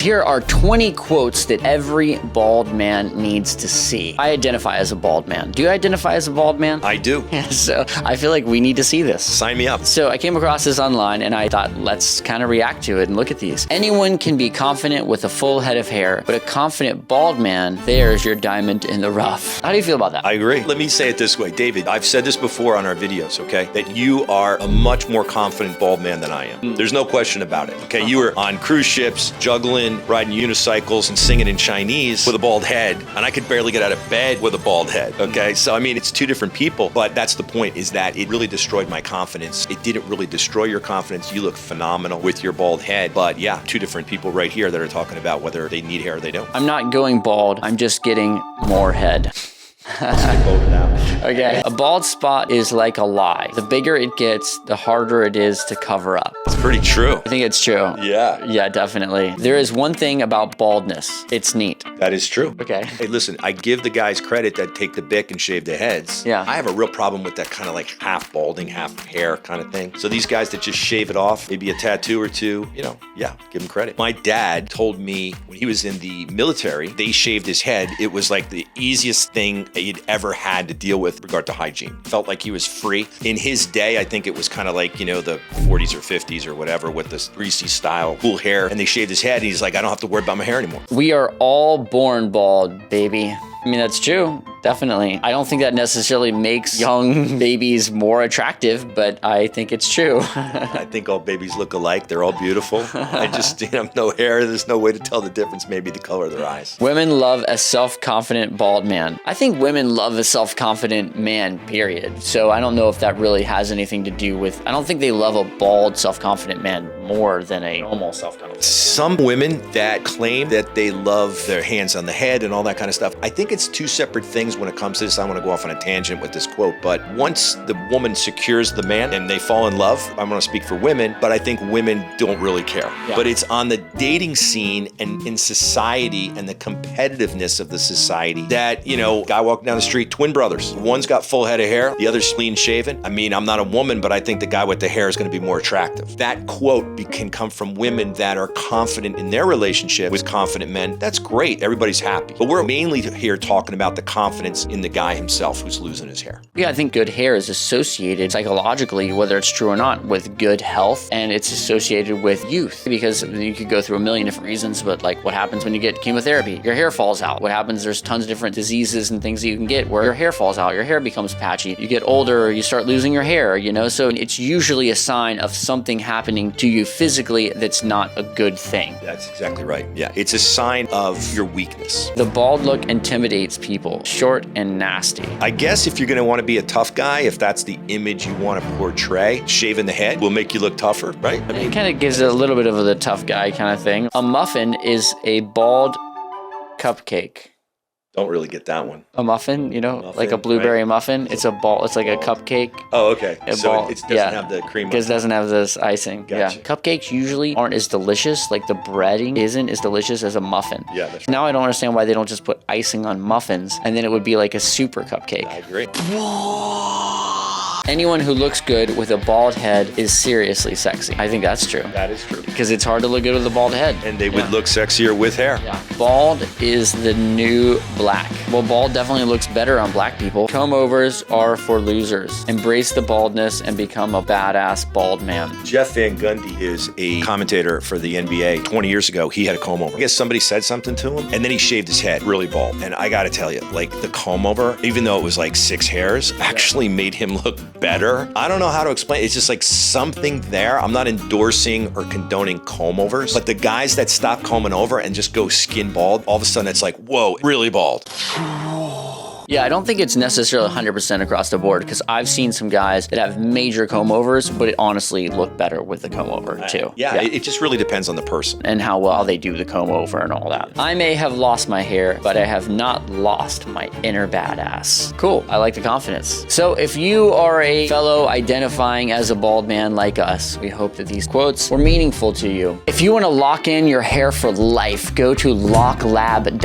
Here are 20 quotes that every bald man needs to see. I identify as a bald man. Do you identify as a bald man? I do. So I feel like we need to see this. Sign me up. So I came across this online and I thought, let's kind of react to it and look at these. Anyone can be confident with a full head of hair, but a confident bald man, there's your diamond in the rough. How do you feel about that? I agree. Let me say it this way, David. I've said this before on our videos, okay? That you are a much more confident bald man than I am. There's no question about it, okay? You were on cruise ships, juggling, riding unicycles and singing in Chinese with a bald head, and I could barely get out of bed with a bald head, okay? So, I mean, it's two different people, but that's the point, is that it really destroyed my confidence. It didn't really destroy your confidence. You look phenomenal with your bald head, but yeah, two different people right here that are talking about whether they need hair or they don't. I'm not going bald, I'm just getting more head. Okay. A bald spot is like a lie. The bigger it gets, the harder it is to cover up. It's pretty true. I think it's true. Yeah. Yeah, definitely. There is one thing about baldness. It's neat. That is true. Okay. Hey, listen, I give the guys credit that take the Bic and shave their heads. Yeah. I have a real problem with that kind of like half balding, half hair kind of thing. So these guys that just shave it off, maybe a tattoo or two, you know, yeah, give them credit. My dad told me when he was in the military, they shaved his head. It was like the easiest thing he'd ever had to deal with regard to hygiene. Felt like he was free. In his day, I think it was kind of like, you know, the 40s or 50s or whatever with this greasy style, cool hair. And they shaved his head and he's like, I don't have to worry about my hair anymore. We are all born bald, baby. I mean, that's true. Definitely. I don't think that necessarily makes young babies more attractive, but I think it's true. I think all babies look alike. They're all beautiful. I just, you know, no hair. There's no way to tell the difference. Maybe the color of their eyes. Women love a self-confident bald man. I think women love a self-confident man, period. So I don't know if that really has anything to do with, I don't think they love a bald, self-confident man more than a normal self-confident. Some women that claim that they love their hands on the head and all that kind of stuff, I think it's two separate things when it comes to this. I want to go off on a tangent with this quote, but once the woman secures the man and they fall in love, I'm going to speak for women, but I think women don't really care. Yeah. But it's on the dating scene and in society and the competitiveness of the society that, you know, guy walking down the street, twin brothers. One's got full head of hair, the other's clean shaven. I mean, I'm not a woman, but I think the guy with the hair is going to be more attractive. That quote can come from women that are confident in their relationship with confident men. That's great. Everybody's happy. But we're mainly here talking about the confidence in the guy himself who's losing his hair. Yeah, I think good hair is associated psychologically, whether it's true or not, with good health, and it's associated with youth, because you could go through a million different reasons, but like what happens when you get chemotherapy? Your hair falls out. What happens? There's tons of different diseases and things that you can get where your hair falls out, your hair becomes patchy. You get older, you start losing your hair, you know? So it's usually a sign of something happening to you physically that's not a good thing. That's exactly right. Yeah, it's a sign of your weakness. The bald look intimidates people. Short and nasty. I guess if you're going to want to be a tough guy, if that's the image you want to portray, shaving the head will make you look tougher, right? I mean, it kind of gives it a little bit of the tough guy kind of thing. A muffin is a bald cupcake. Don't really get that one. A muffin, you know, like a blueberry muffin. It's a ball. It's like a cupcake. Oh, okay. So ball, it doesn't have the cream. Because it doesn't have this icing. Gotcha. Yeah. Cupcakes usually aren't as delicious. Like the breading isn't as delicious as a muffin. Yeah. That's right. Now I don't understand why they don't just put icing on muffins, and then it would be like a super cupcake. I agree. Anyone who looks good with a bald head is seriously sexy. I think that's true. That is true. Because it's hard to look good with a bald head. And they would look sexier with hair. Yeah. Bald is the new black. Well, bald definitely looks better on black people. Comb-overs are for losers. Embrace the baldness and become a badass bald man. Jeff Van Gundy is a commentator for the NBA. 20 years ago, he had a comb over. I guess somebody said something to him, and then he shaved his head really bald. And I gotta tell you, like the comb over, even though it was like 6 hairs, actually made him look better. I don't know how to explain it. It's just like something there. I'm not endorsing or condoning comb overs, but the guys that stop combing over and just go skin bald, all of a sudden it's like, whoa, really bald. Yeah, I don't think it's necessarily 100% across the board, because I've seen some guys that have major comb overs, but it honestly look better with the comb over too. It just really depends on the person. And how well they do the comb over and all that. I may have lost my hair, but I have not lost my inner badass. Cool, I like the confidence. So if you are a fellow identifying as a bald man like us, we hope that these quotes were meaningful to you. If you want to lock in your hair for life, go to locklab.co.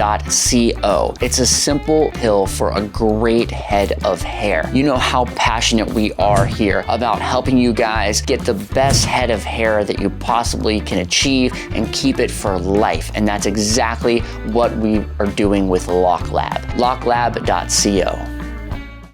It's a simple pill for a great head of hair. You know how passionate we are here about helping you guys get the best head of hair that you possibly can achieve and keep it for life. And that's exactly what we are doing with LockLab. LockLab.co.